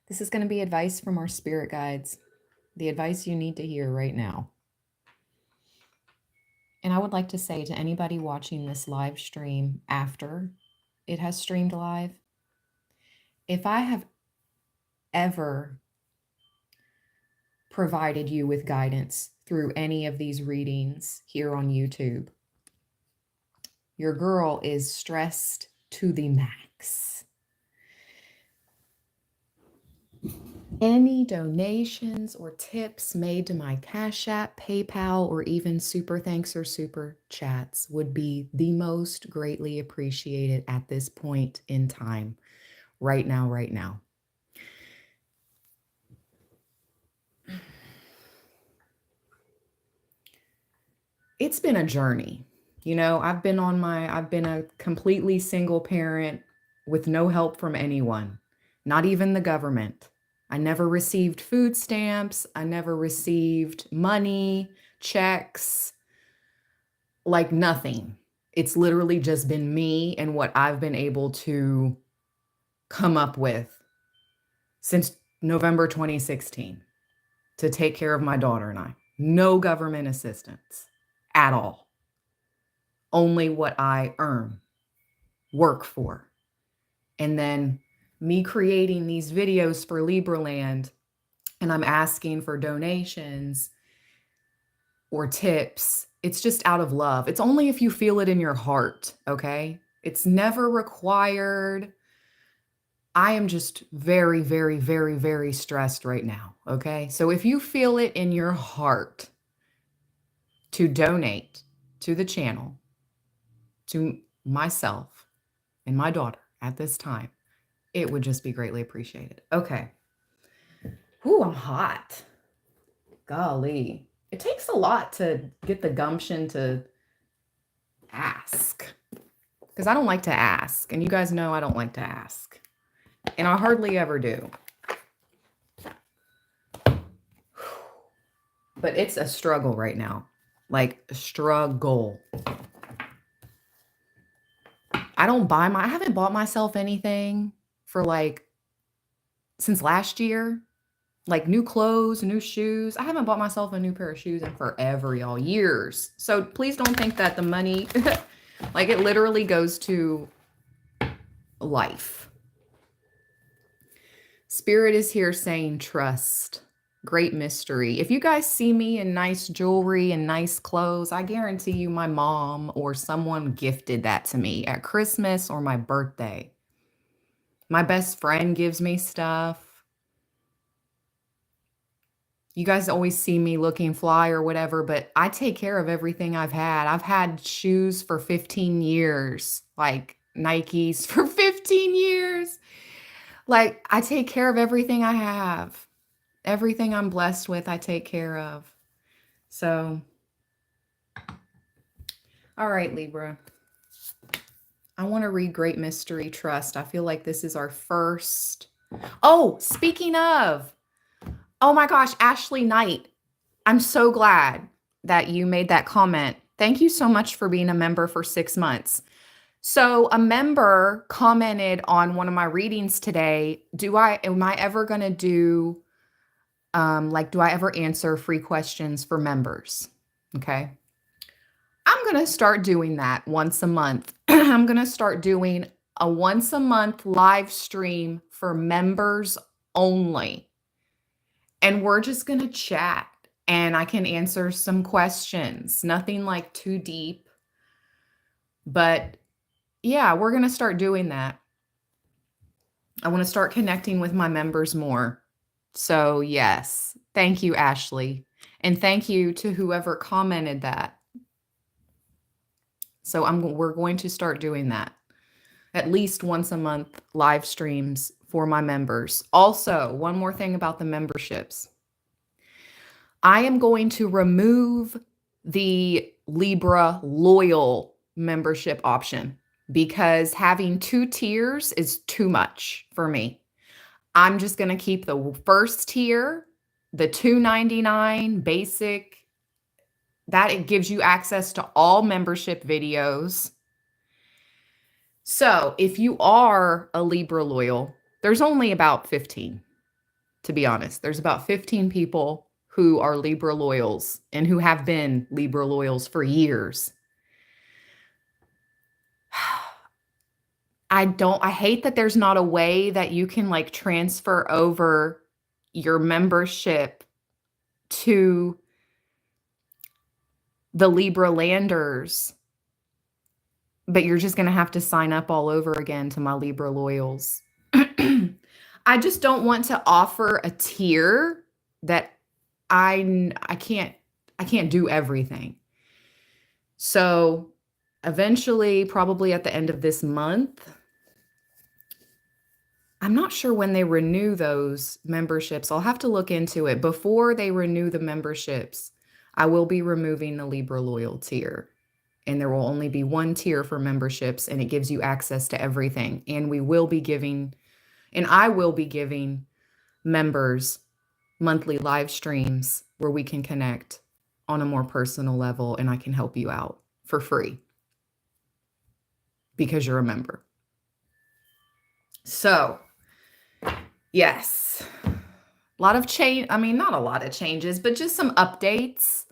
This is going to be advice from our spirit guides, the advice you need to hear right now. And I would like to say to anybody watching this live stream after it has streamed live, if I have ever provided you with guidance through any of these readings here on YouTube, your girl is stressed to the max. Any donations or tips made to my Cash App, PayPal, or even super thanks or super chats would be the most greatly appreciated at this point in time. Right now, right now. It's been a journey. You know, I've been a completely single parent with no help from anyone, not even the government. I never received food stamps. I never received money, checks, like nothing. It's literally just been me and what I've been able to come up with since November 2016 to take care of my daughter and I. No government assistance at all. Only what I earn, work for. And then me creating these videos for Libraland, and I'm asking for donations or tips. It's just out of love. It's only if you feel it in your heart, okay? It's never required. I am just very, very, very, very stressed right now, okay? So if you feel it in your heart to donate to the channel, to myself and my daughter at this time, it would just be greatly appreciated. Okay. Ooh, I'm hot. Golly. It takes a lot to get the gumption to ask, because I don't like to ask. And you guys know I don't like to ask. And I hardly ever do. But it's a struggle right now. Like a struggle. I haven't bought myself anything for since last year. Like new clothes, new shoes. I haven't bought myself a new pair of shoes in forever, y'all. Years. So please don't think that the money, like it literally goes to life. Spirit is here saying trust. Great mystery. If you guys see me in nice jewelry and nice clothes, I guarantee you my mom or someone gifted that to me at Christmas or my birthday. My best friend gives me stuff. You guys always see me looking fly or whatever, but I take care of everything I've had. I've had shoes for 15 years, like Nikes for 15 years. Like I take care of everything I have. Everything I'm blessed with, I take care of. So, all right, Libra. I want to read Great Mystery Trust. I feel like this is our first. Oh, speaking of, oh my gosh, Ashley Knight. I'm so glad that you made that comment. Thank you so much for being a member for 6 months. So a member commented on one of my readings today. Am I ever going to do, do I ever answer free questions for members? Okay. I'm going to start doing that once a month. I'm going to start doing a once a month live stream for members only. And we're just going to chat and I can answer some questions. Nothing like too deep. But yeah, we're going to start doing that. I want to start connecting with my members more. So yes, thank you, Ashley. And thank you to whoever commented that. So we're going to start doing that. At least once a month, live streams for my members. Also, one more thing about the memberships. I am going to remove the Libra Loyal membership option because having 2 tiers is too much for me. I'm just going to keep the first tier, the $2.99 basic. That it gives you access to all membership videos. So if you are a Libra Loyal, there's only about 15. to be honest. There's about 15 people who are Libra loyals and who have been Libra loyals for years. I hate that there's not a way that you can like transfer over your membership to the Libra landers, but you're just going to have to sign up all over again to my Libra loyals. I just don't want to offer a tier that I can't do everything. So eventually, probably at the end of this month, I'm not sure when they renew those memberships. I'll have to look into it. Before they renew the memberships, I will be removing the Libra Loyal tier. And there will only be one tier for memberships, and it gives you access to everything. And I will be giving members monthly live streams where we can connect on a more personal level, and I can help you out for free because you're a member. So, yes, a lot of change. I mean, not a lot of changes, but just some updates.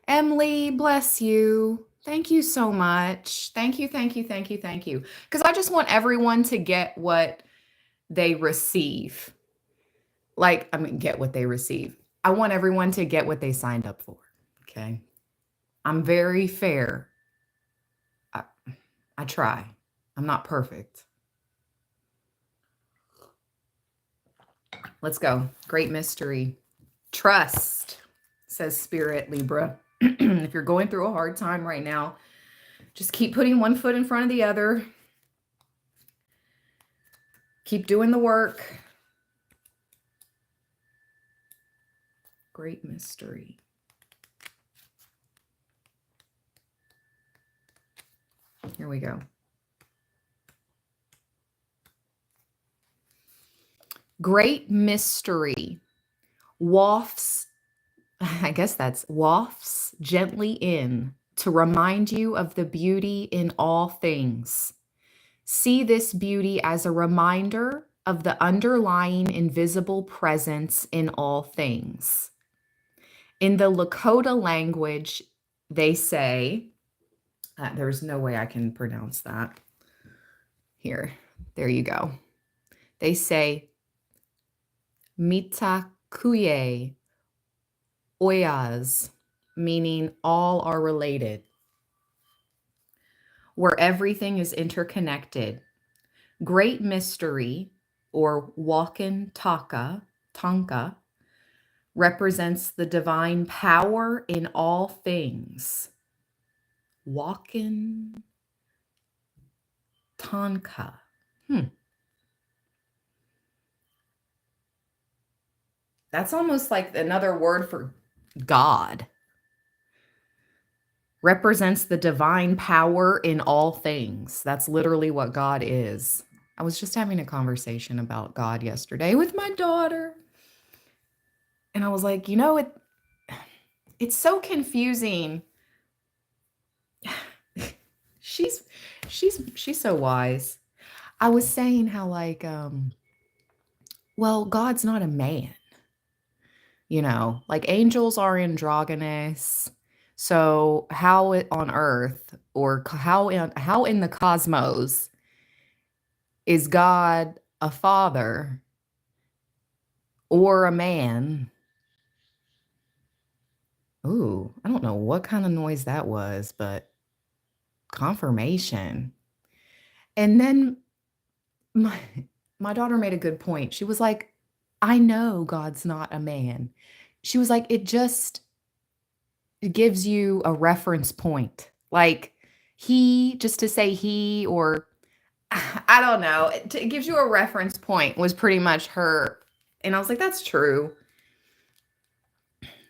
Emily, bless you. Thank you so much. Thank you, thank you, thank you, thank you. Because I just want everyone to get what they receive. Get what they receive. I want everyone to get what they signed up for. Okay. I'm very fair. I try. I'm not perfect. Let's go. Great mystery. Trust, says Spirit Libra. If you're going through a hard time right now, just keep putting one foot in front of the other. Keep doing the work. Great mystery. Here we go. Great mystery wafts, I guess that's wafts gently in to remind you of the beauty in all things. See this beauty as a reminder of the underlying invisible presence in all things. In the Lakota language, they say, there's no way I can pronounce that. Here, there you go. They say, Mitakuye Oyas, meaning all are related, where everything is interconnected. Great mystery, or Wakan Tanka, represents the divine power in all things. Wakan Tanka. That's almost like another word for God. Represents the divine power in all things. That's literally what God is. I was just having a conversation about God yesterday with my daughter. And I was like, it's so confusing. She's so wise. I was saying how well, God's not a man. Like angels are androgynous. So how on earth or how in the cosmos is God a father or a man? Ooh, I don't know what kind of noise that was, but confirmation. And then my daughter made a good point. She was like, I know God's not a man. She was like, it gives you a reference point. Like just to say he, or I don't know. It gives you a reference point was pretty much her. And I was like, that's true.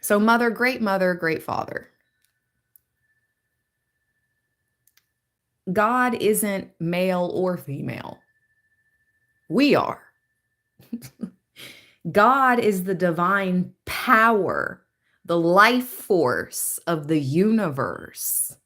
So great mother, great father. God isn't male or female. We are. God is the divine power, the life force of the universe.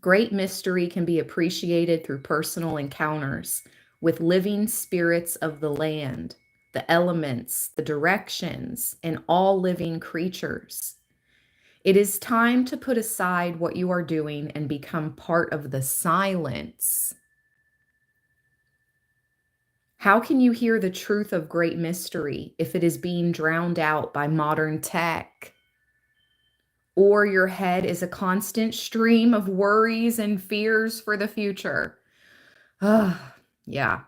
Great mystery can be appreciated through personal encounters with living spirits of the land, the elements, the directions, and all living creatures. It is time to put aside what you are doing and become part of the silence. How can you hear the truth of great mystery if it is being drowned out by modern tech? Or your head is a constant stream of worries and fears for the future? Yeah.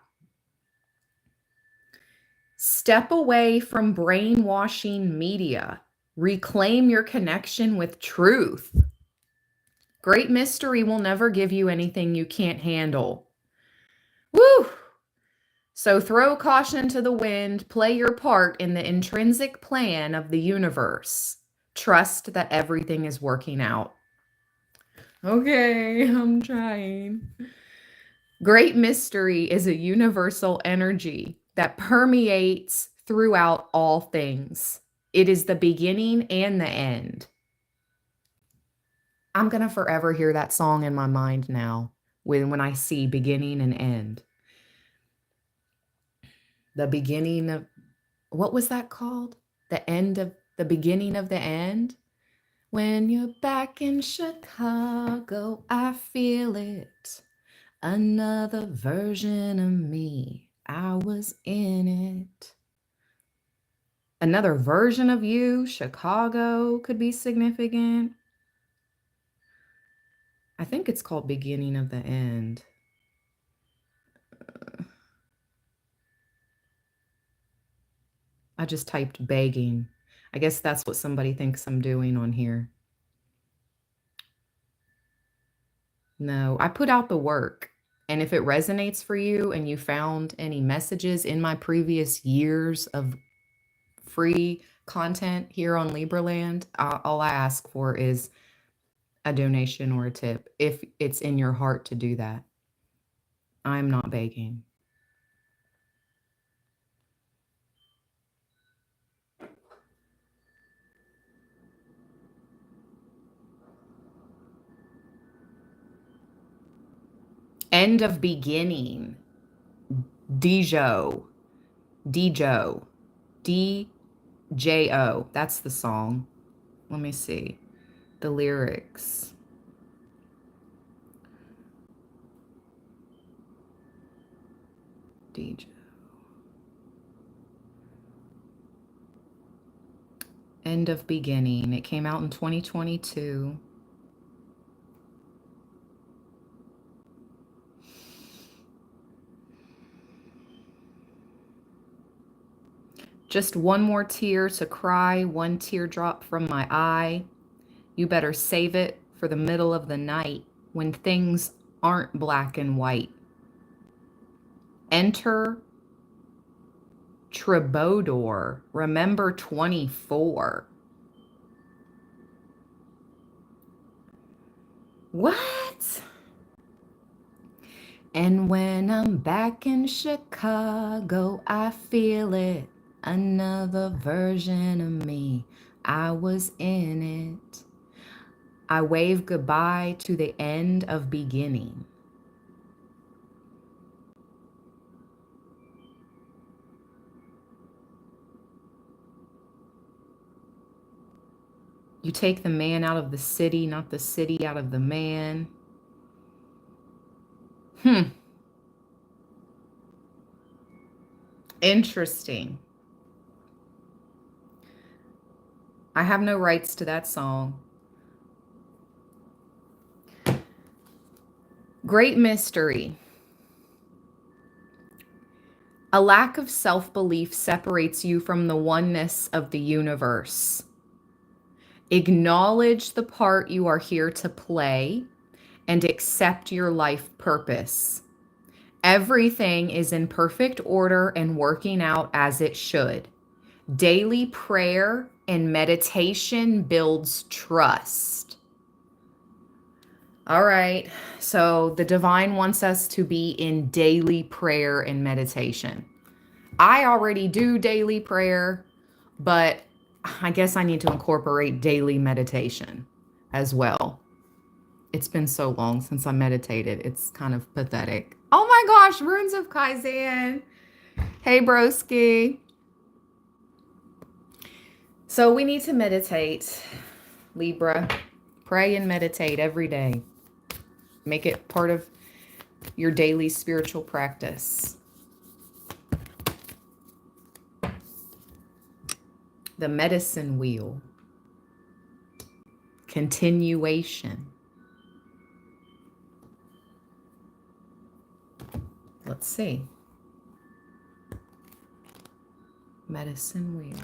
Step away from brainwashing media. Reclaim your connection with truth. Great mystery will never give you anything you can't handle. Woo! So throw caution to the wind, play your part in the intrinsic plan of the universe. Trust that everything is working out. Okay, I'm trying. Great mystery is a universal energy that permeates throughout all things. It is the beginning and the end. I'm going to forever hear that song in my mind now when I see beginning and end. The beginning of, what was that called? The end of the beginning of the end? When you're back in Chicago, I feel it. Another version of me, I was in it. Another version of you, Chicago could be significant. I think it's called beginning of the end. I just typed begging. I guess that's what somebody thinks I'm doing on here. No, I put out the work. And if it resonates for you and you found any messages in my previous years of free content here on Libraland, all I ask for is a donation or a tip if it's in your heart to do that. I'm not begging. End of beginning. Dijo. Dijo. D-J-O. That's the song. Let me see. The lyrics. Dijo. End of beginning. It came out in 2022. Just one more tear to cry, one teardrop from my eye. You better save it for the middle of the night when things aren't black and white. Enter Trebodor. Remember 24. What? And when I'm back in Chicago, I feel it. Another version of me, I was in it. I wave goodbye to the end of beginning. You take the man out of the city, not the city out of the man. Interesting. I have no rights to that song. Great mystery. A lack of self-belief separates you from the oneness of the universe. Acknowledge the part you are here to play and accept your life purpose. Everything is in perfect order and working out as it should. Daily prayer and meditation builds trust. All right, so the divine wants us to be in daily prayer and meditation. I already do daily prayer, but I guess I need to incorporate daily meditation as well. It's been so long since I meditated. It's kind of pathetic. Oh my gosh, Runes of Kaizen. Hey, broski. So we need to meditate, Libra. Pray and meditate every day. Make it part of your daily spiritual practice. The medicine wheel. Continuation. Let's see. Medicine wheel.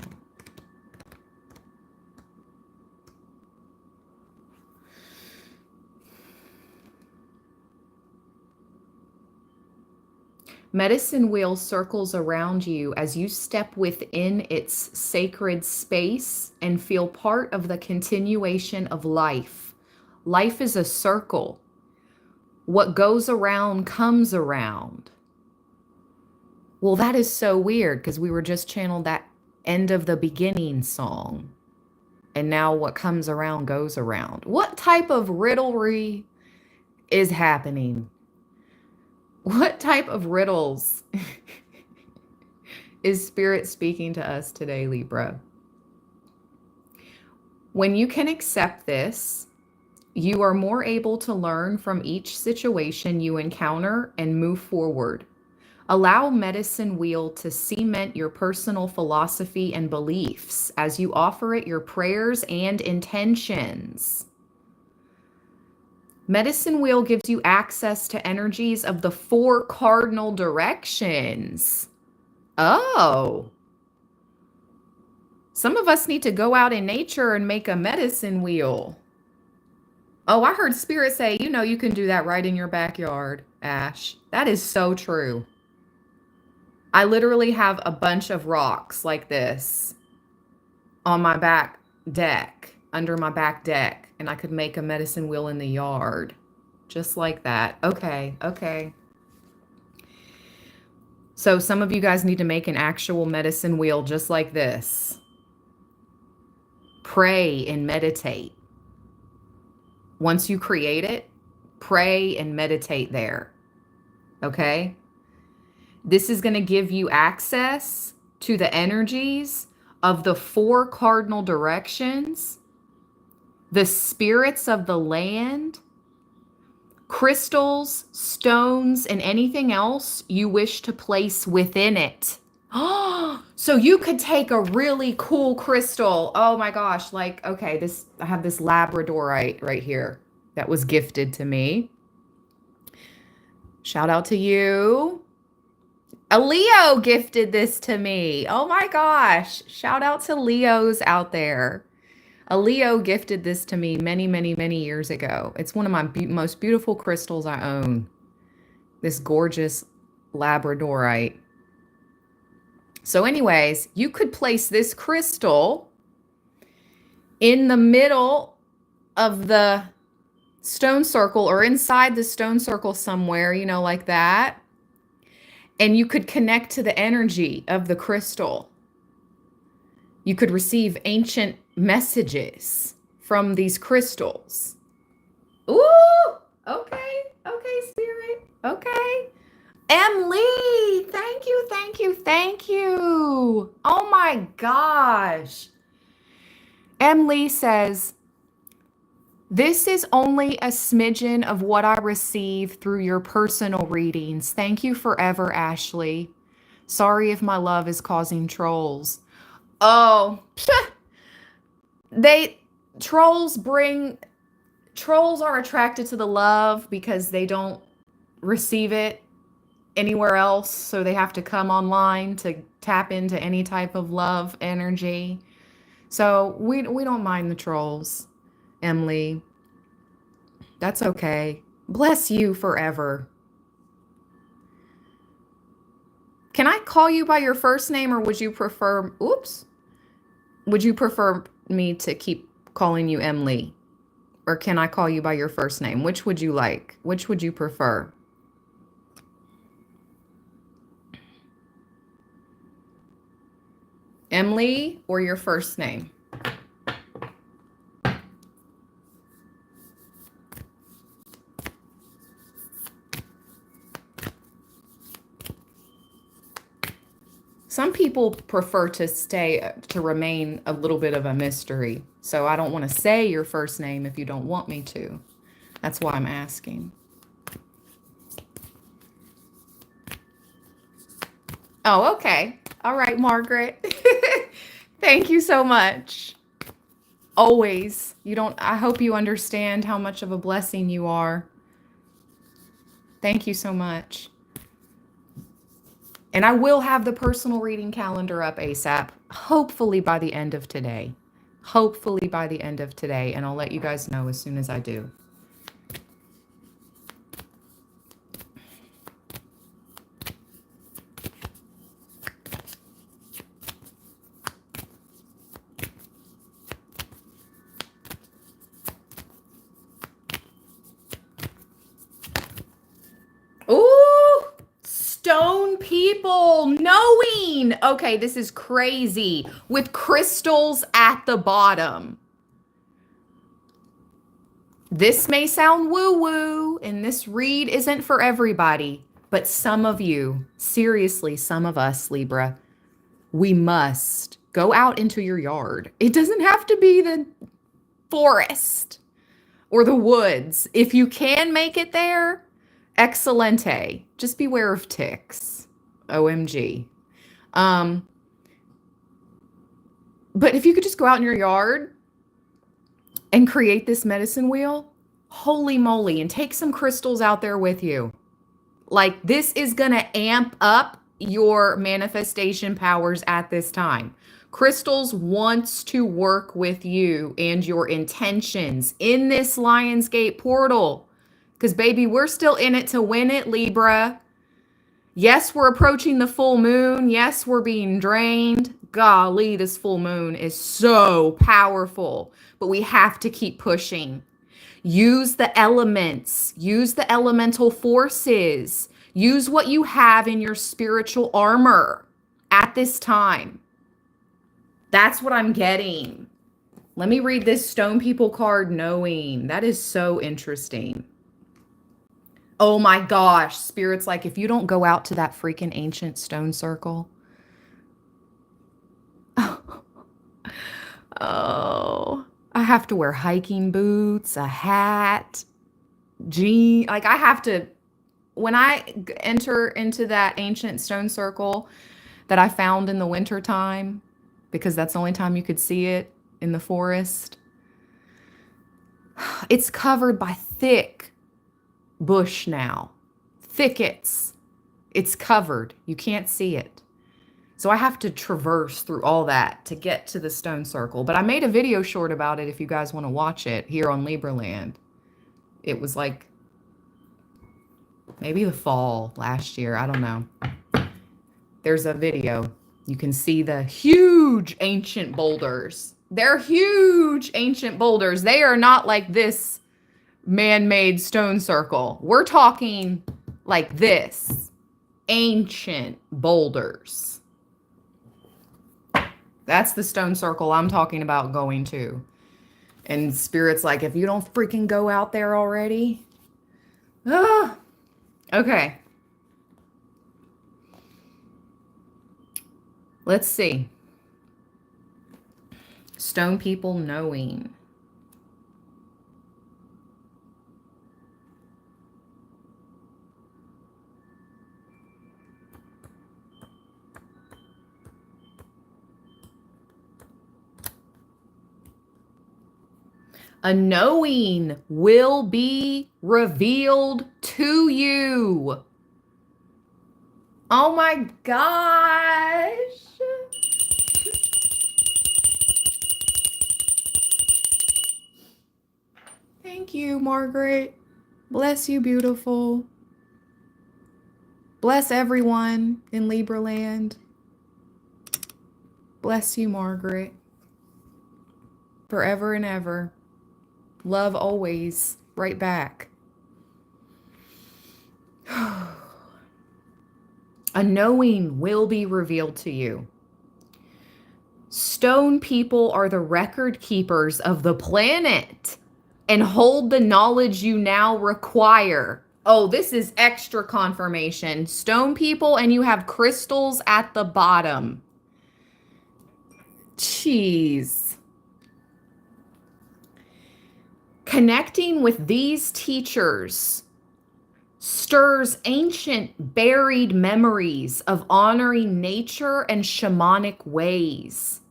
Medicine wheel circles around you as you step within its sacred space and feel part of the continuation of life. Life is a circle. What goes around comes around. Well, that is so weird because we were just channeled that end of the beginning song. And now what comes around goes around. What type of riddlery is happening? What type of riddles is Spirit speaking to us today, Libra? When you can accept this, you are more able to learn from each situation you encounter and move forward. Allow Medicine Wheel to cement your personal philosophy and beliefs as you offer it your prayers and intentions. Medicine Wheel gives you access to energies of the 4 cardinal directions. Oh. Some of us need to go out in nature and make a medicine wheel. Oh, I heard Spirit say, you know, you can do that right in your backyard, Ash. That is so true. I literally have a bunch of rocks like this on my back deck, under my back deck, and I could make a medicine wheel in the yard. Just like that. Okay, okay. So some of you guys need to make an actual medicine wheel just like this. Pray and meditate. Once you create it, pray and meditate there. Okay? This is going to give you access to the energies of the 4 cardinal directions, the spirits of the land, crystals, stones, and anything else you wish to place within it. So you could take a really cool crystal. Oh my gosh. Like, okay, I have this labradorite right here that was gifted to me. Shout out to you. A Leo gifted this to me. Oh my gosh. Shout out to Leos out there. A Leo gifted this to me many, many, many years ago. It's one of my most beautiful crystals I own. This gorgeous labradorite. So anyways, you could place this crystal in the middle of the stone circle or inside the stone circle somewhere, you know, like that. And you could connect to the energy of the crystal. You could receive ancient messages from these crystals. Ooh, okay, okay, Spirit, okay. Emily, thank you, thank you, thank you. Oh my gosh. Emily says, this is only a smidgen of what I receive through your personal readings. Thank you forever, Ashley. Sorry if my love is causing trolls. Oh, trolls are attracted to the love because they don't receive it anywhere else. So they have to come online to tap into any type of love energy. So we don't mind the trolls. Emily, that's okay. Bless you forever. Can I call you by your first name or would you prefer, would you prefer me to keep calling you Emily? Or can I call you by your first name? Which would you like? Which would you prefer? Emily or your first name? Some people prefer to remain a little bit of a mystery. So I don't want to say your first name if you don't want me to. That's why I'm asking. Oh, okay. All right, Margaret. Thank you so much. Always. I hope you understand how much of a blessing you are. Thank you so much. And I will have the personal reading calendar up ASAP, hopefully by the end of today. Hopefully by the end of today. And I'll let you guys know as soon as I do. Ooh, stone people knowing. Okay, this is crazy. With crystals at the bottom. This may sound woo-woo, and this read isn't for everybody, but some of you, seriously, some of us, Libra, we must go out into your yard. It doesn't have to be the forest or the woods. If you can make it there, excelente. Just beware of ticks. OMG. But if you could just go out in your yard and create this medicine wheel, holy moly, and take some crystals out there with you. Like, this is going to amp up your manifestation powers at this time. Crystals wants to work with you and your intentions in this Lionsgate portal. Because, baby, we're still in it to win it, Libra. Yes, we're approaching the full moon. Yes, we're being drained. Golly, this full moon is so powerful. But we have to keep pushing. Use the elements. Use the elemental forces. Use what you have in your spiritual armor at this time. That's what I'm getting. Let me read this Stone People card, knowing. That is so interesting. Oh my gosh. Spirit's like, if you don't go out to that freaking ancient stone circle. Oh, I have to wear hiking boots, a hat, jeans. Like, I have to, when I enter into that ancient stone circle that I found in the winter time, because that's the only time you could see it in the forest, it's covered by thick bush now. Thickets. It's covered. You can't see it. So I have to traverse through all that to get to the stone circle. But I made a video short about it if you guys want to watch it here on Libra Land. It was like maybe the fall last year. I don't know. There's a video. You can see the huge ancient boulders. They're huge ancient boulders. They are not like this man-made stone circle. We're talking like this. Ancient boulders. That's the stone circle I'm talking about going to. And Spirit's like, if you don't freaking go out there already. Ah. Okay. Let's see. Stone people knowing. A knowing will be revealed to you. Oh my gosh. Thank you, Margaret. Bless you, beautiful. Bless everyone in Libra land. Bless you, Margaret. Forever and ever. Love always. Right back. A knowing will be revealed to you. Stone people are the record keepers of the planet and hold the knowledge you now require Oh, this is extra confirmation. Stone people, and you have crystals at the bottom. Jeez. Connecting with these teachers stirs ancient buried memories of honoring nature and shamanic ways.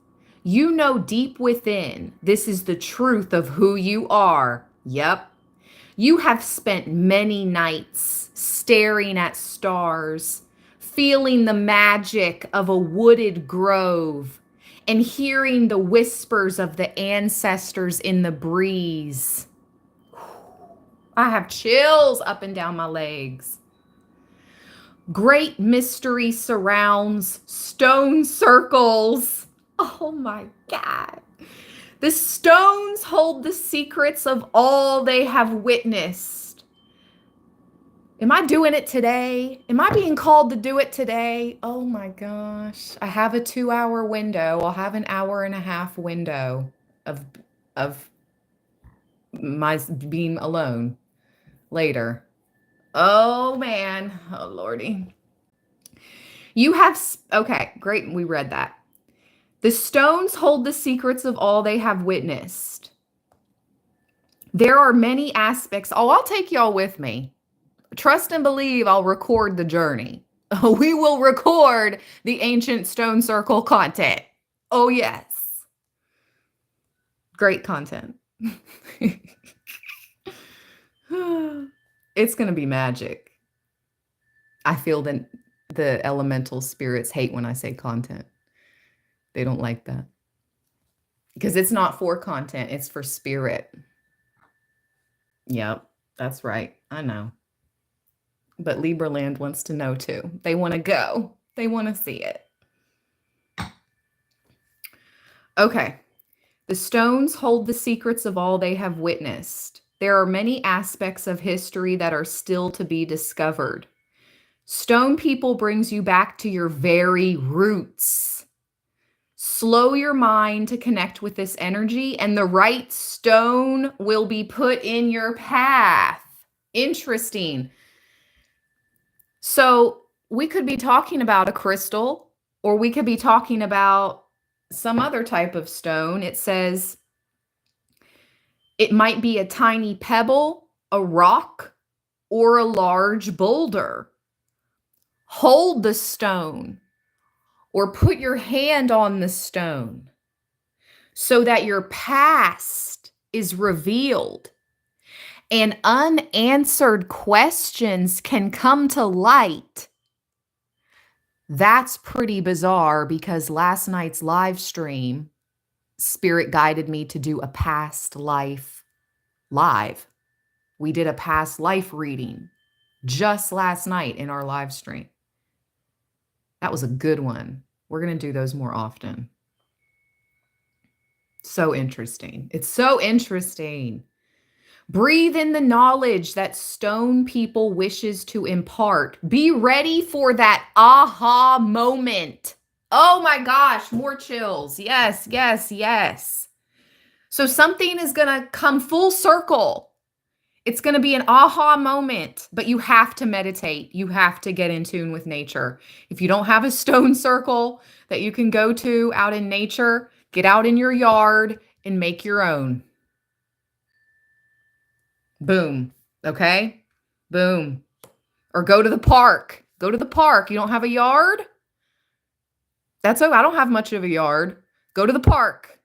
You know deep within this is the truth of who you are. Yep. You have spent many nights staring at stars, feeling the magic of a wooded grove, and hearing the whispers of the ancestors in the breeze. I have chills up and down my legs. Great mystery surrounds stone circles. Oh my God. The stones hold the secrets of all they have witnessed. Am I doing it today? Am I being called to do it today? Oh my gosh. I have a 2-hour window. I'll have an hour and a half window of my being alone later. Oh man. Oh Lordy. You have, okay, great. We read that. The stones hold the secrets of all they have witnessed. There are many aspects. Oh, I'll take y'all with me. Trust and believe I'll record the journey. We will record the ancient stone circle content. Oh, yes. Great content. It's going to be magic. I feel that the elemental spirits hate when I say content. They don't like that. Because it's not for content, it's for spirit. Yep, that's right. I know. But Libra land wants to know too. They want to go. They want to see it. Okay. The stones hold the secrets of all they have witnessed. There are many aspects of history that are still to be discovered. Stone people brings you back to your very roots. Slow your mind to connect with this energy, and the right stone will be put in your path. Interesting. So we could be talking about a crystal, or we could be talking about some other type of stone. It says it might be a tiny pebble, a rock, or a large boulder. Hold the stone or put your hand on the stone so that your past is revealed and unanswered questions can come to light. That's pretty bizarre because last night's live stream, Spirit guided me to do a past life live. We did a past life reading just last night in our live stream. That was a good one. We're going to do those more often. So interesting. It's so interesting. Breathe in the knowledge that stone people wishes to impart. Be ready for that aha moment. Oh my gosh, more chills. Yes, yes, yes. So something is going to come full circle. It's going to be an aha moment, but you have to meditate. You have to get in tune with nature. If you don't have a stone circle that you can go to out in nature, get out in your yard and make your own. Boom. Okay? Boom. Or go to the park. Go to the park. You don't have a yard? That's okay. I don't have much of a yard. Go to the park.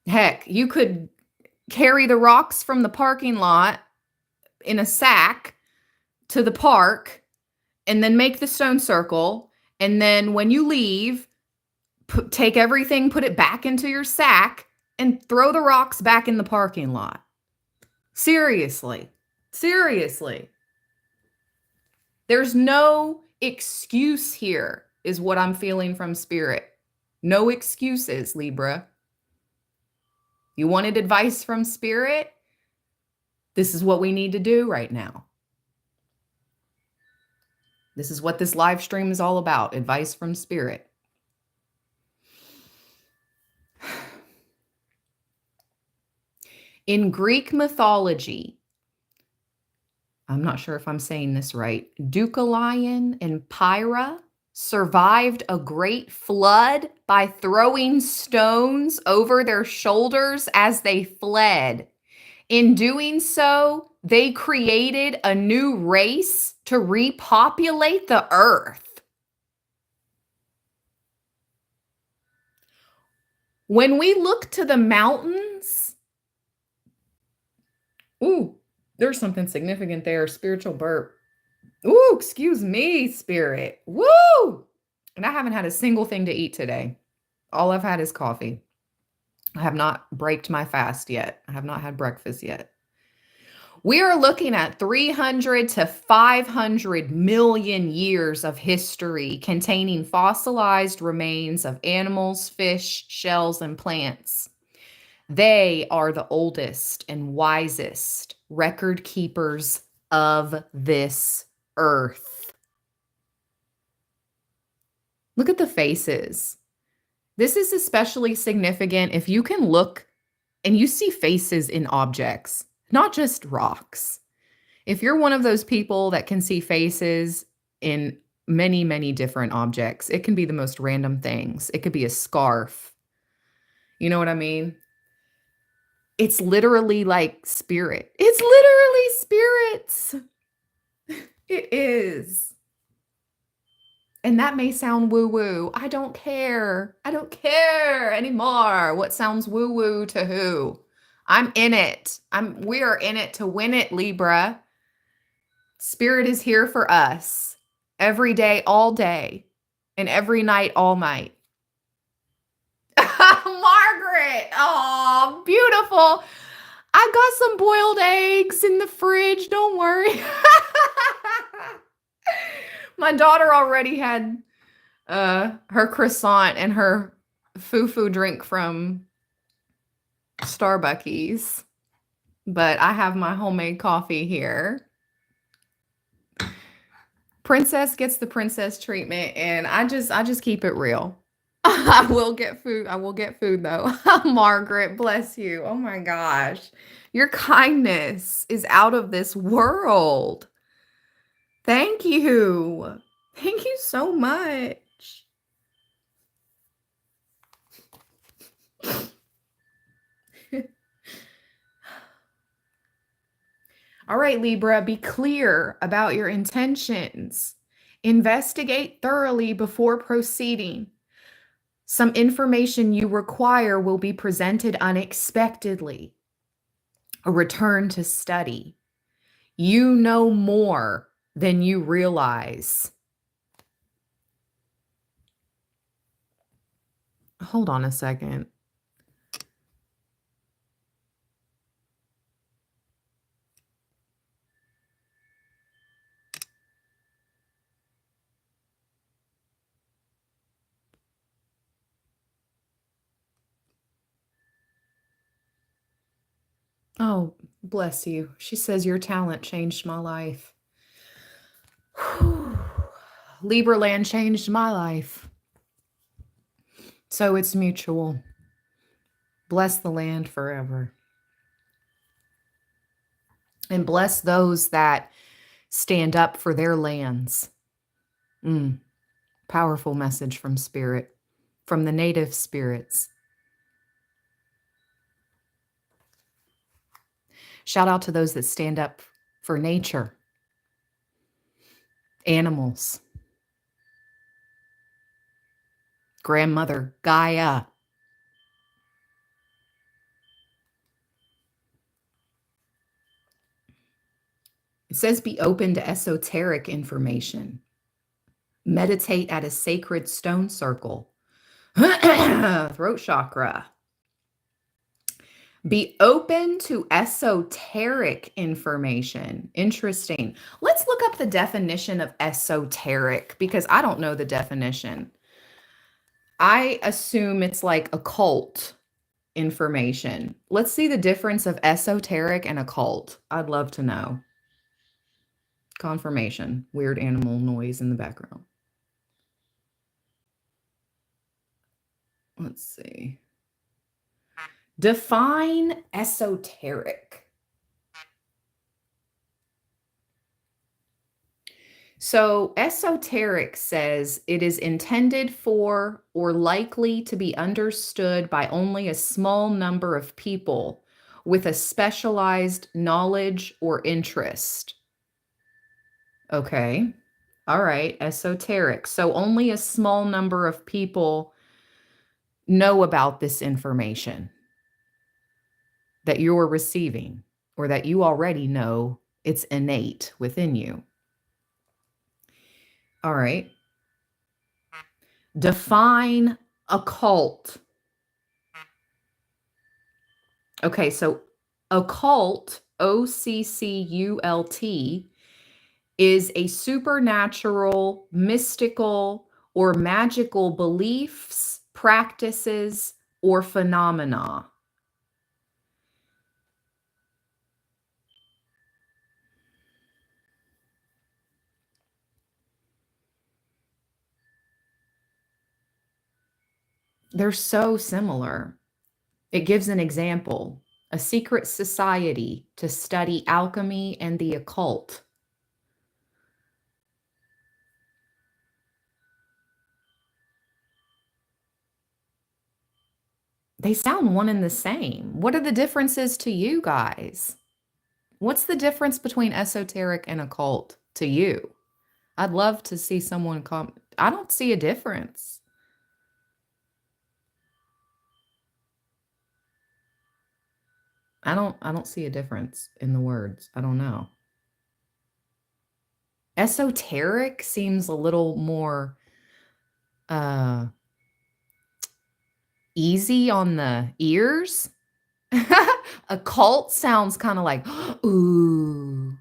Heck, you could carry the rocks from the parking lot in a sack to the park and then make the stone circle. And then when you leave, take everything, put it back into your sack and throw the rocks back in the parking lot. Seriously. Seriously. There's no excuse here, is what I'm feeling from Spirit. No excuses, Libra. You wanted advice from Spirit? This is what we need to do right now. This is what this live stream is all about, advice from Spirit. In Greek mythology, I'm not sure if I'm saying this right, Deucalion and Pyrrha survived a great flood by throwing stones over their shoulders as they fled. In doing so, they created a new race to repopulate the earth. When we look to the mountains, ooh, there's something significant there, spiritual burp. Ooh, excuse me, spirit. Woo! And I haven't had a single thing to eat today. All I've had is coffee. I have not breaked my fast yet. I have not had breakfast yet. We are looking at 300 to 500 million years of history containing fossilized remains of animals, fish, shells, and plants. They are the oldest and wisest record keepers of this earth. Look at the faces. This is especially significant if you can look and you see faces in objects, not just rocks. If you're one of those people that can see faces in many, many different objects, it can be the most random things. It could be a scarf. You know what I mean? It's literally like spirit. It's literally spirits. It is. And that may sound woo-woo. I don't care. I don't care anymore what sounds woo-woo to who. I'm in it. We are in it to win it, Libra. Spirit is here for us every day, all day, and every night, all night. Margaret, oh, beautiful. I got some boiled eggs in the fridge. Don't worry. My daughter already had her croissant and her foo-foo drink from Starbucks, but I have my homemade coffee here. Princess gets the princess treatment, and I just keep it real. I will get food. I will get food though. Margaret, bless you. Oh my gosh. Your kindness is out of this world. Thank you. Thank you so much. All right, Libra, be clear about your intentions. Investigate thoroughly before proceeding. Some information you require will be presented unexpectedly. A return to study. You know more than you realize. Hold on a second. Oh, bless you. She says your talent changed my life. Libra land changed my life. So it's mutual. Bless the land forever. And bless those that stand up for their lands. Powerful message from spirit, from the native spirits. Shout out to those that stand up for nature, animals, grandmother Gaia. It says be open to esoteric information. Meditate at a sacred stone circle. Throat chakra. Be open to esoteric information. Interesting. Let's look up the definition of esoteric because I don't know the definition. I assume it's like occult information. Let's see the difference of esoteric and occult. I'd love to know. Confirmation. Weird animal noise in the background. Let's see. Define esoteric. So, esoteric says it is intended for or likely to be understood by only a small number of people with a specialized knowledge or interest. Okay. All right. Esoteric. So, only a small number of people know about this information that you're receiving or that you already know it's innate within you. All right. Define occult. Okay, so occult, OCCULT, is a supernatural, mystical, or magical beliefs, practices, or phenomena. They're so similar. It gives an example: a secret society to study alchemy and the occult. They sound one and the same. What are the differences to you guys? What's the difference between esoteric and occult to you? I'd love to see someone come. I don't see a difference. I don't see a difference in the words. I don't know. Esoteric seems a little more easy on the ears. Occult sounds kind of like, ooh,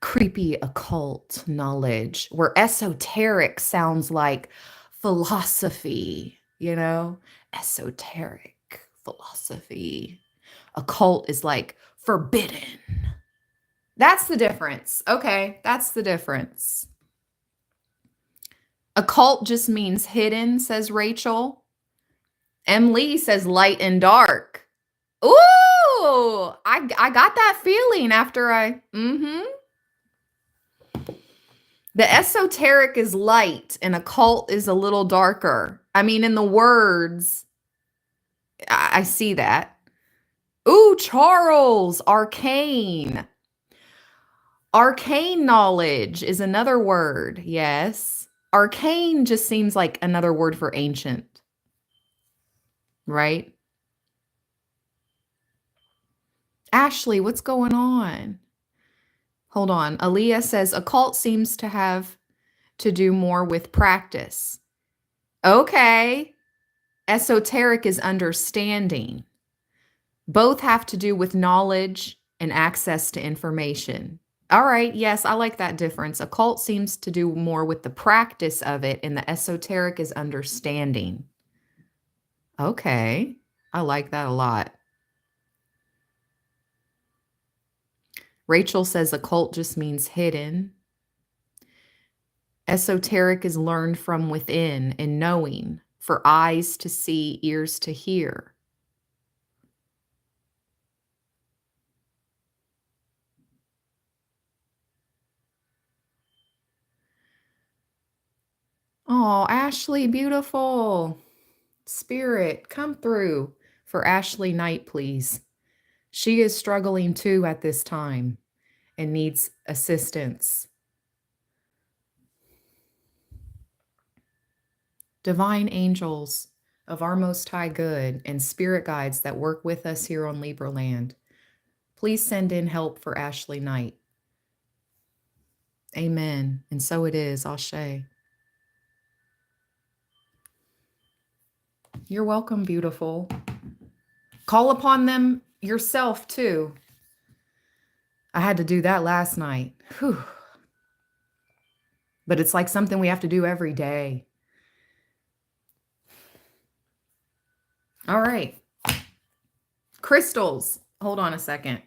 creepy occult knowledge, where esoteric sounds like philosophy, esoteric philosophy. Occult is like forbidden. That's the difference. Okay, that's the difference. Occult just means hidden, says Rachel. M. Lee says light and dark. Ooh, I got that feeling after The esoteric is light and occult is a little darker. I mean, in the words, I see that. Ooh, Charles, arcane. Arcane knowledge is another word. Yes. Arcane just seems like another word for ancient. Right? Ashley, what's going on? Hold on. Aaliyah says occult seems to have to do more with practice. Okay. Esoteric is understanding. Both have to do with knowledge and access to information. All right. Yes, I like that difference. Occult seems to do more with the practice of it, and the esoteric is understanding. Okay. I like that a lot. Rachel says occult just means hidden. Esoteric is learned from within and knowing, for eyes to see, ears to hear. Oh, Ashley, beautiful. Spirit, come through for Ashley Knight, please. She is struggling too at this time and needs assistance. Divine angels of our Most High Good and spirit guides that work with us here on Libra land, please send in help for Ashley Knight. Amen. And so it is. Ashe. You're welcome, beautiful. Call upon them yourself, too. I had to do that last night. Whew. But it's like something we have to do every day. All right. Crystals. Hold on a second.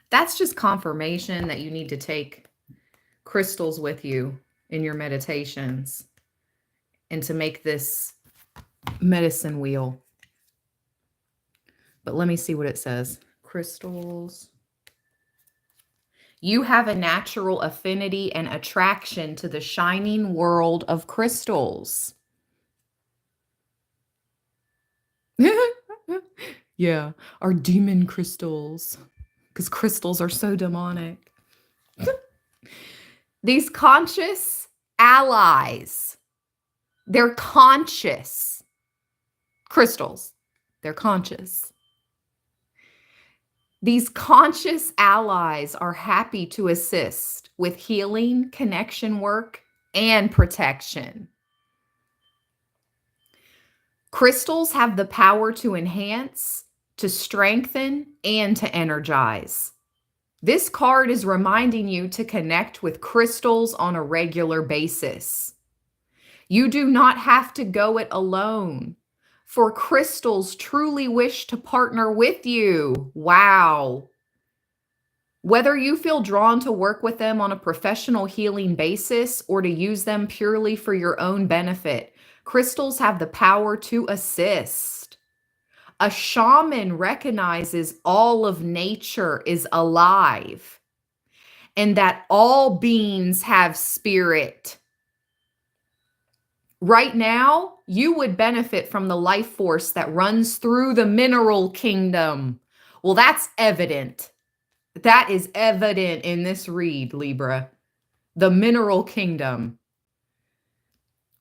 That's just confirmation that you need to take crystals with you in your meditations and to make this medicine wheel. But let me see what it says. Crystals. You have a natural affinity and attraction to the shining world of crystals. Yeah, our demon crystals. Because crystals are so demonic. These conscious allies, they're conscious. Crystals, they're conscious. These conscious allies are happy to assist with healing, connection work, and protection. Crystals have the power to enhance, to strengthen, and to energize. This card is reminding you to connect with crystals on a regular basis. You do not have to go it alone, for crystals truly wish to partner with you. Wow. Whether you feel drawn to work with them on a professional healing basis or to use them purely for your own benefit, crystals have the power to assist. A shaman recognizes all of nature is alive and that all beings have spirit. Right now, you would benefit from the life force that runs through the mineral kingdom. Well, that's evident. That is evident in this read, Libra. The mineral kingdom.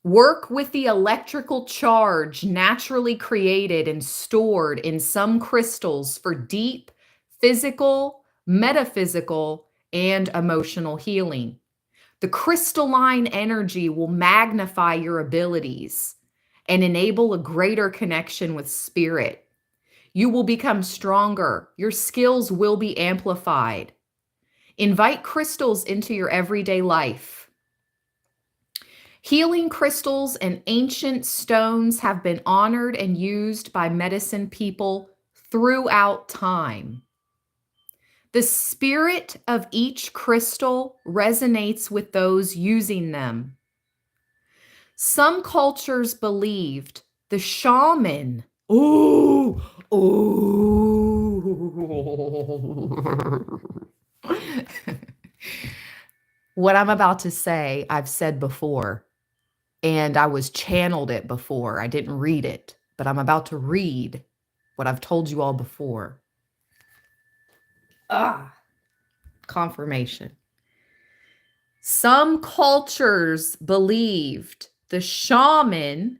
Work with the electrical charge naturally created and stored in some crystals for deep physical, metaphysical, and emotional healing. The crystalline energy will magnify your abilities and enable a greater connection with spirit. You will become stronger. Your skills will be amplified. Invite crystals into your everyday life. Healing crystals and ancient stones have been honored and used by medicine people throughout time. The spirit of each crystal resonates with those using them. Some cultures believed the shaman, what I'm about to say, I've said before, and I was channeled it before. I didn't read it, but I'm about to read what I've told you all before. Confirmation. Some cultures believed the shaman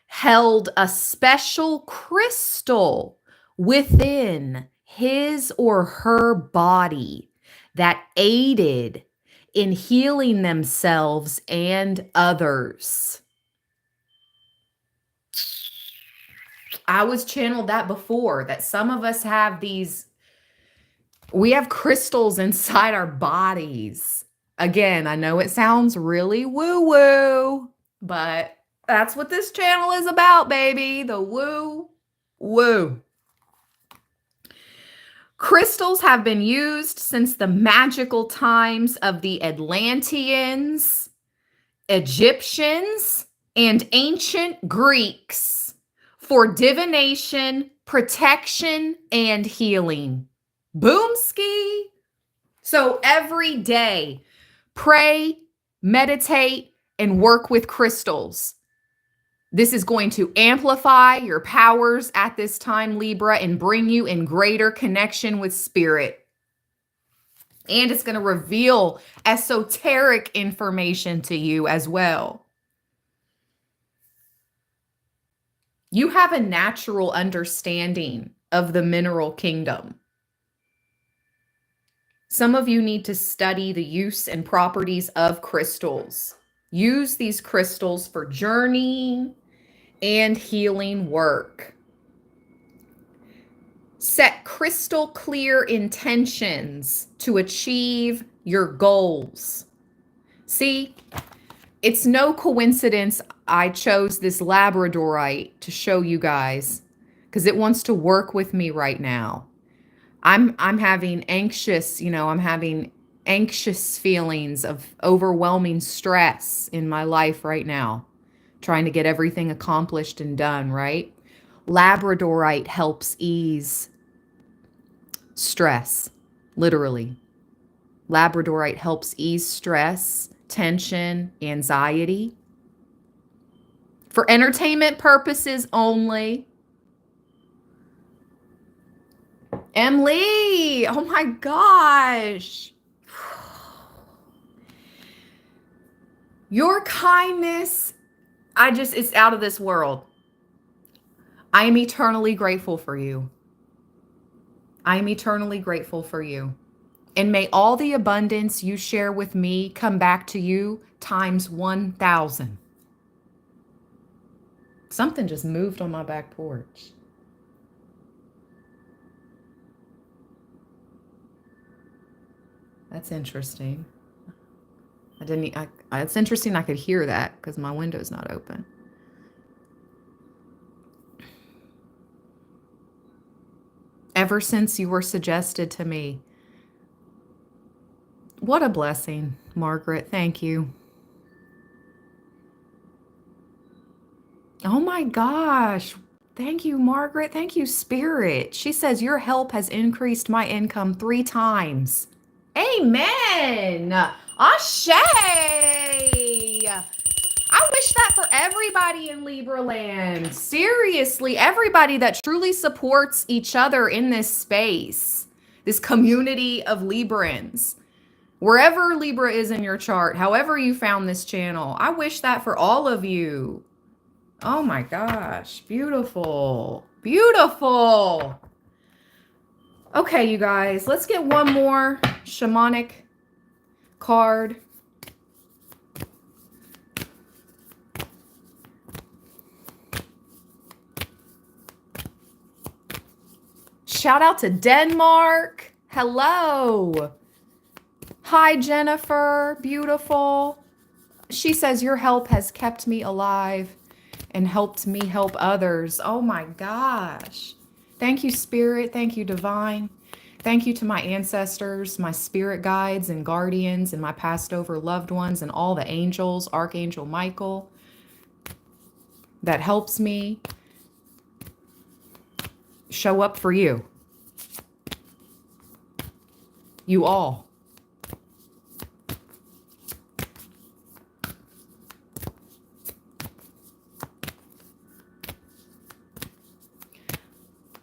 held a special crystal within his or her body that aided in healing themselves and others. I was channeled that before, that some of us have we have crystals inside our bodies. Again, I know it sounds really woo-woo, but that's what this channel is about, baby. The woo-woo. Crystals have been used since the magical times of the Atlanteans, Egyptians, and ancient Greeks for divination, protection, and healing. Boomski. So every day, pray, meditate, and work with crystals. This is going to amplify your powers at this time, Libra, and bring you in greater connection with spirit. And it's going to reveal esoteric information to you as well. You have a natural understanding of the mineral kingdom. Some of you need to study the use and properties of crystals. Use these crystals for journeying and healing work. Set crystal clear intentions to achieve your goals. See, it's no coincidence I chose this Labradorite to show you guys, because it wants to work with me right now. I'm having anxious, I'm having anxious feelings of overwhelming stress in my life right now, trying to get everything accomplished and done, right? Labradorite helps ease stress, literally. Labradorite helps ease stress, tension, anxiety. For entertainment purposes only. Emily, oh my gosh. Your kindness, it's out of this world. I am eternally grateful for you. I am eternally grateful for you. And may all the abundance you share with me come back to you times 1,000. Something just moved on my back porch. That's interesting. It's interesting I could hear that because my window's not open. Ever since you were suggested to me. What a blessing, Margaret. Thank you. Oh my gosh. Thank you, Margaret. Thank you, Spirit. She says, your help has increased my income 3 times. Amen. Ashe. I wish that for everybody in Libra land. Seriously, everybody that truly supports each other in this space, this community of Librans. Wherever Libra is in your chart, however you found this channel, I wish that for all of you. Oh my gosh, beautiful, beautiful. Okay, you guys, let's get one more shamanic card. Shout out to Denmark. Hello. Hi, Jennifer. Beautiful. She says, your help has kept me alive and helped me help others. Oh my gosh. Thank you, Spirit. Thank you, Divine. Thank you to my ancestors, my spirit guides and guardians, and my passed over loved ones, and all the angels, Archangel Michael, that helps me show up for you. You all.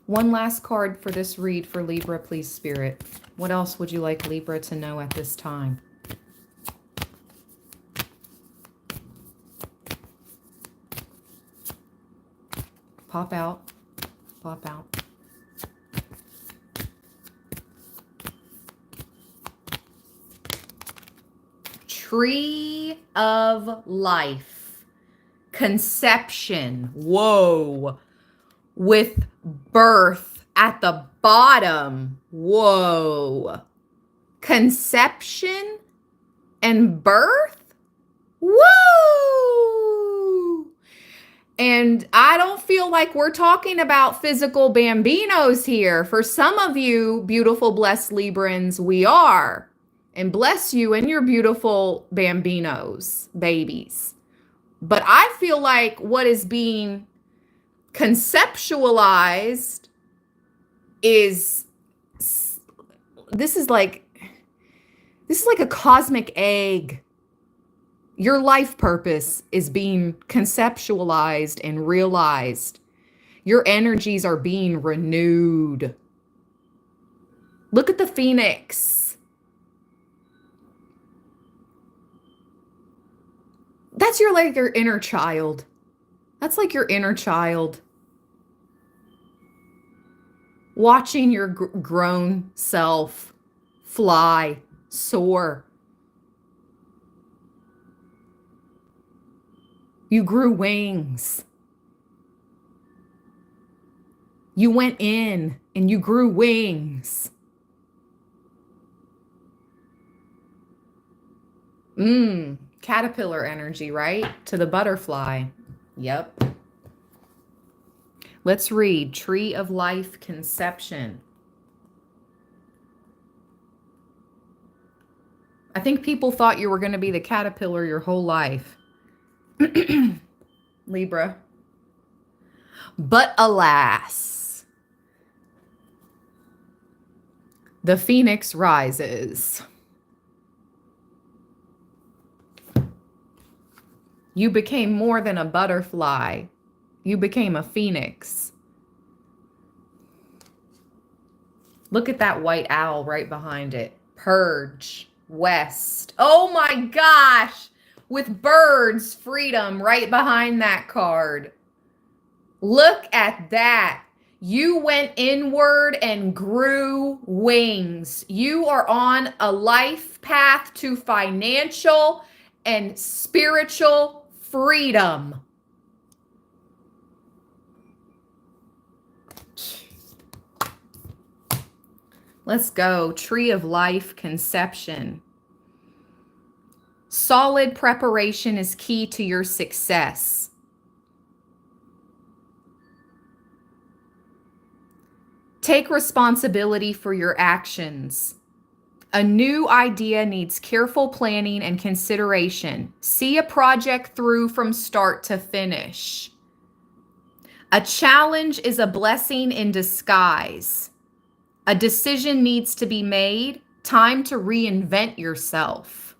One last card for this read for Libra, please, Spirit. What else would you like Libra to know at this time? Pop out. Pop out. Tree of life. Conception. Whoa. With birth at the bottom. Whoa. Conception and birth? Woo! And I don't feel like we're talking about physical bambinos here. For some of you, beautiful, blessed Librans, we are. And bless you and your beautiful bambinos, babies. But I feel like what is being conceptualized is this is like a cosmic egg. Your life purpose is being conceptualized and realized. Your energies are being renewed. Look at the phoenix. That's your inner child. That's like your inner child. Watching your grown self fly, soar. You grew wings. You went in and you grew wings. Caterpillar energy, right? To the butterfly. Yep. Let's read Tree of Life Conception. I think people thought you were going to be the caterpillar your whole life. Libra. But alas, the phoenix rises. You became more than a butterfly. You became a phoenix. Look at that white owl right behind it. Purge, west. Oh my gosh! With birds, freedom right behind that card. Look at that. You went inward and grew wings. You are on a life path to financial and spiritual freedom. Let's go. Tree of life, conception. Solid preparation is key to your success. Take responsibility for your actions. A new idea needs careful planning and consideration. See a project through from start to finish. A challenge is a blessing in disguise. A decision needs to be made. Time to reinvent yourself.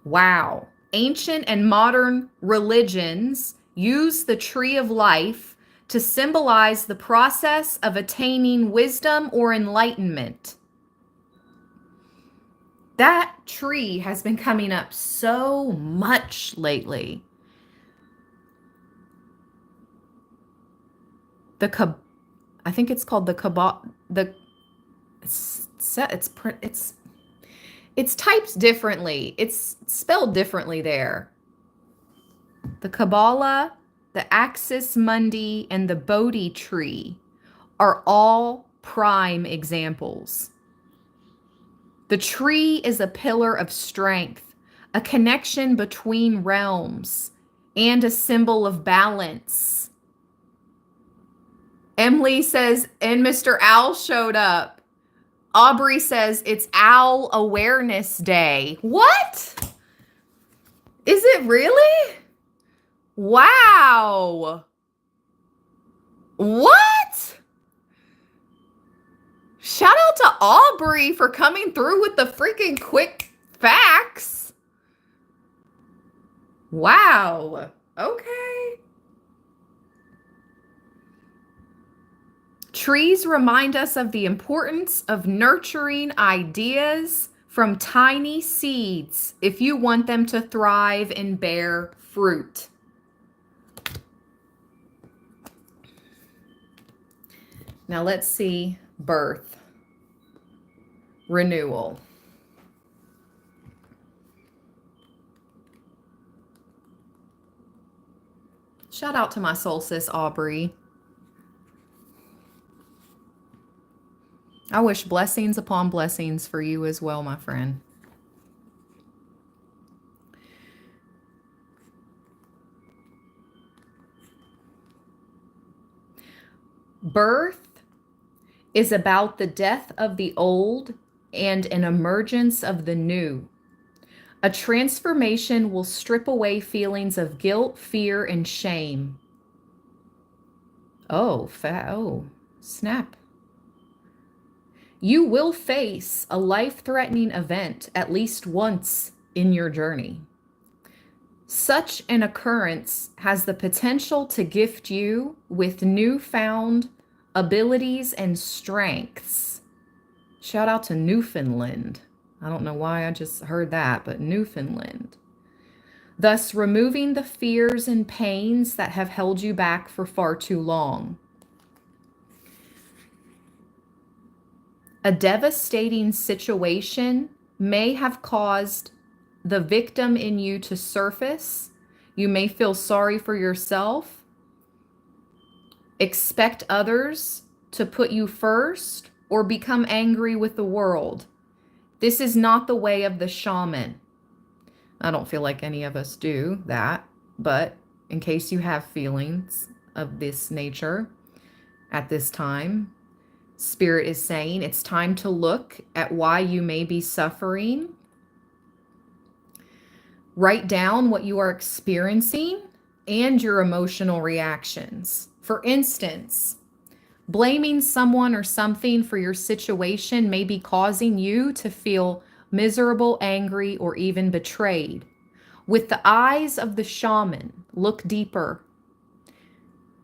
Wow. Ancient and modern religions use the tree of life to symbolize the process of attaining wisdom or enlightenment. That tree has been coming up so much lately. I think it's called the Kabbalah. It's typed differently. It's spelled differently there. The Kabbalah, the Axis Mundi, and the Bodhi tree are all prime examples. The tree is a pillar of strength, a connection between realms, and a symbol of balance. Emily says, and Mr. Owl showed up. Aubrey says, it's Owl Awareness Day. What? Is it really? Wow. What? Shout out to Aubrey for coming through with the freaking quick facts. Wow. Okay. Trees remind us of the importance of nurturing ideas from tiny seeds if you want them to thrive and bear fruit. Now let's see birth, renewal. Shout out to my soul sis, Aubrey. I wish blessings upon blessings for you as well, my friend. Birth is about the death of the old and an emergence of the new. A transformation will strip away feelings of guilt, fear, and shame. Oh, snap. You will face a life-threatening event at least once in your journey. Such an occurrence has the potential to gift you with newfound abilities and strengths. Shout out to Newfoundland. I don't know why I just heard that, but Newfoundland. Thus removing the fears and pains that have held you back for far too long. A devastating situation may have caused the victim in you to surface. You may feel sorry for yourself, expect others to put you first, or become angry with the world. This is not the way of the shaman. I don't feel like any of us do that, but in case you have feelings of this nature at this time, Spirit is saying it's time to look at why you may be suffering. Write down what you are experiencing and your emotional reactions. For instance, blaming someone or something for your situation may be causing you to feel miserable, angry, or even betrayed. With the eyes of the shaman, look deeper.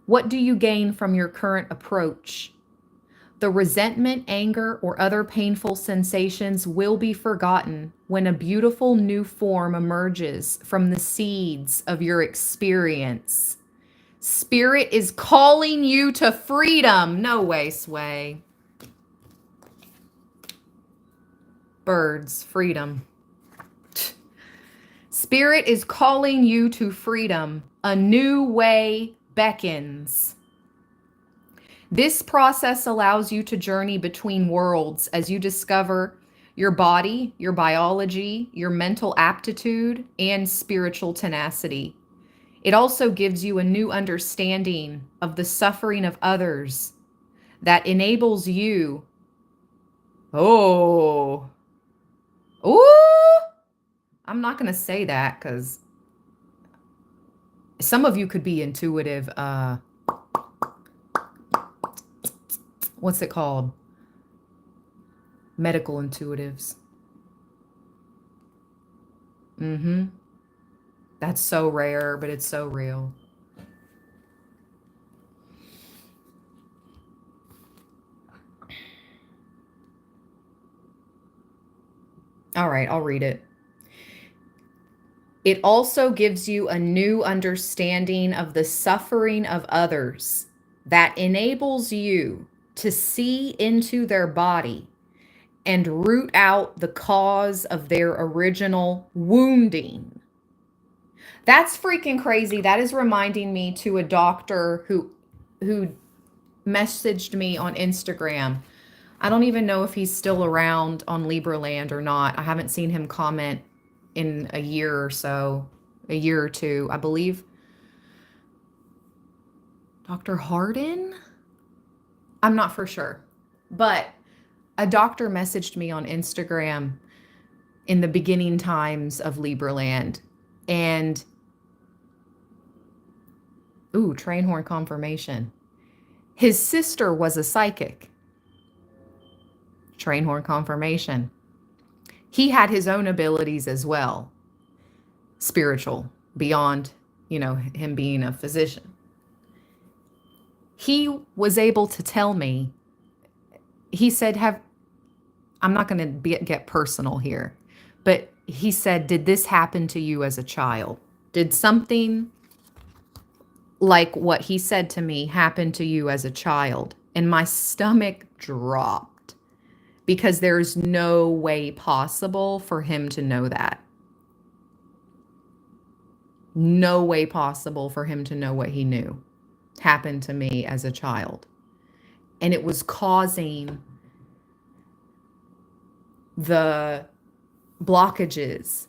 What do you gain from your current approach? The resentment, anger, or other painful sensations will be forgotten when a beautiful new form emerges from the seeds of your experience. Spirit is calling you to freedom. No way, Sway. Birds, freedom. Spirit is calling you to freedom. A new way beckons. This process allows you to journey between worlds as you discover your body, your biology, your mental aptitude, and spiritual tenacity. It also gives you a new understanding of the suffering of others that enables you. Oh, I'm not going to say that because some of you could be intuitive. What's it called? Medical intuitives. That's so rare, but it's so real. All right, I'll read it. It also gives you a new understanding of the suffering of others that enables you to see into their body and root out the cause of their original wounding. That's freaking crazy. That is reminding me to a doctor who messaged me on Instagram. I don't even know if he's still around on Libra land or not. I haven't seen him comment in a year or so, a year or two, I believe. Dr. Harden? I'm not for sure. But a doctor messaged me on Instagram in the beginning times of Libra land. And, train horn confirmation. His sister was a psychic. Train horn confirmation. He had his own abilities as well, spiritual, beyond, him being a physician. He was able to tell me, he said, I'm not going to get personal here, but he said, did this happen to you as a child? Did something like what he said to me happen to you as a child? And my stomach dropped because there's no way possible for him to know that. No way possible for him to know what he knew happened to me as a child. And it was causing the blockages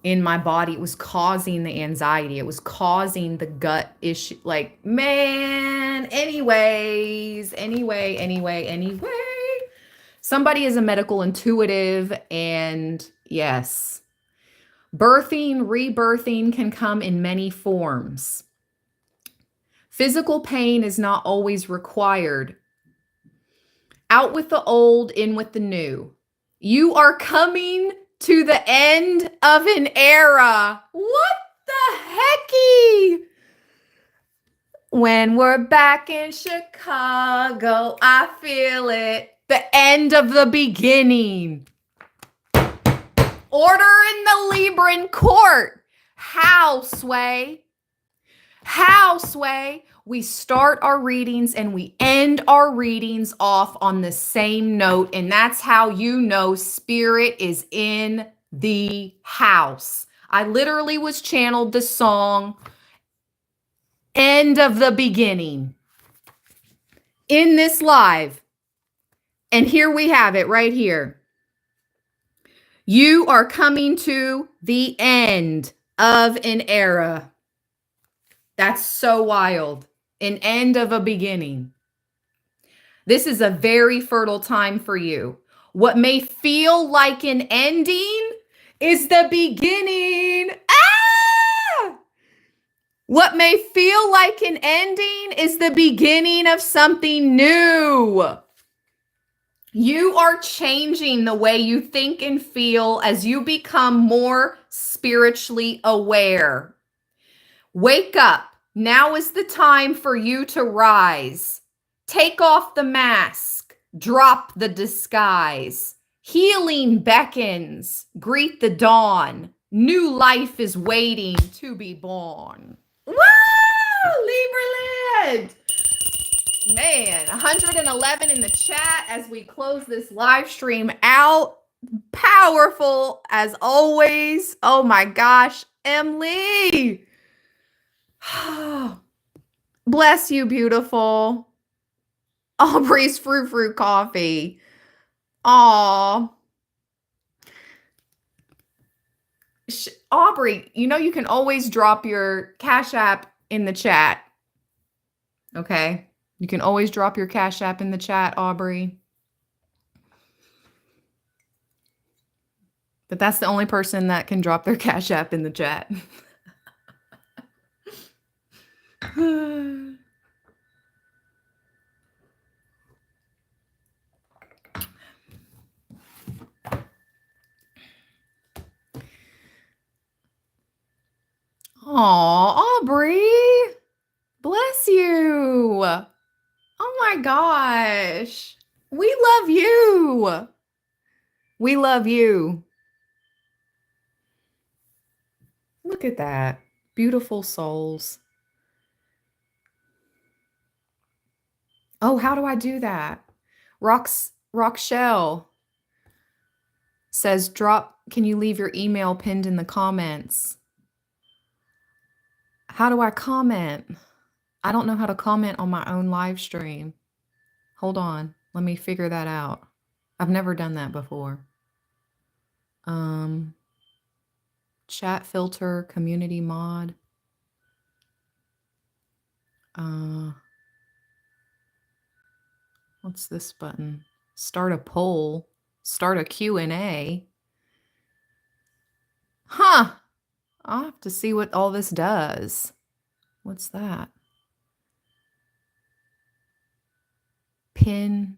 in my body. It was causing the anxiety. It was causing the gut issue. Like, man, anyway. Somebody is a medical intuitive, and yes, birthing, rebirthing can come in many forms. Physical pain is not always required. Out with the old, in with the new. You are coming to the end of an era. What the hecky? When we're back in Chicago, I feel it. The end of the beginning. Order in the Libran court. How, Sway? How, Sway? We start our readings and we end our readings off on the same note. And that's how you know spirit is in the house. I literally was channeled the song End of the Beginning in this live. And here we have it right here. You are coming to the end of an era. That's so wild. An end of a beginning. This is a very fertile time for you. What may feel like an ending is the beginning. What may feel like an ending is the beginning of something new. You are changing the way you think and feel as you become more spiritually aware. Wake up. Now is the time for you to rise. Take off the mask. Drop the disguise. Healing beckons. Greet the dawn. New life is waiting to be born. Woo! Libra land! Man, 111 in the chat as we close this live stream out. Powerful as always. Oh my gosh, Emily. Bless you, beautiful. Aubrey's frou-frou coffee. Aw. Aubrey, you know you can always drop your Cash App in the chat. Okay? You can always drop your Cash App in the chat, Aubrey. But that's the only person that can drop their Cash App in the chat. Aw, Aubrey. Bless you. Oh my gosh. We love you. We love you. Look at that. Beautiful souls. Oh, how do I do that? Rochelle says, can you leave your email pinned in the comments? How do I comment? I don't know how to comment on my own live stream. Hold on. Let me figure that out. I've never done that before. Chat filter, community mod. What's this button? Start a poll. Start a Q&A. Huh. I'll have to see what all this does. What's that? Pin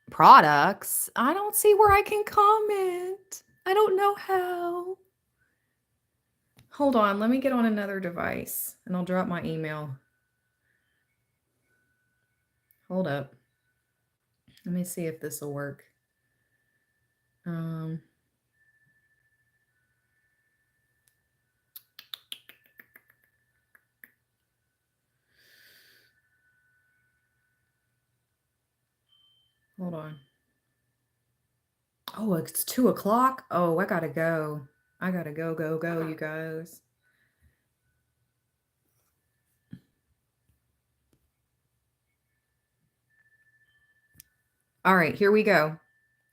products. I don't see where I can comment. I don't know how. Hold on, let me get on another device and I'll drop my email. Hold up. Let me see if this will work. Hold on. Oh, it's 2 o'clock. Oh, I gotta go. I gotta go, you guys. All right, here we go.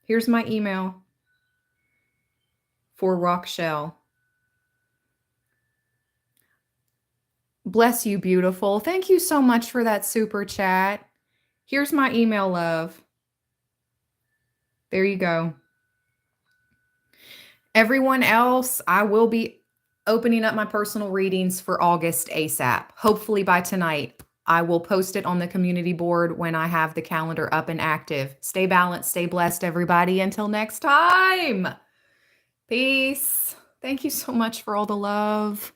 Here's my email for Rochelle. Bless you, beautiful. Thank you so much for that super chat. Here's my email, love. There you go. Everyone else, I will be opening up my personal readings for August ASAP. Hopefully by tonight. I will post it on the community board when I have the calendar up and active. Stay balanced, stay blessed, everybody. Until next time. Peace. Thank you so much for all the love.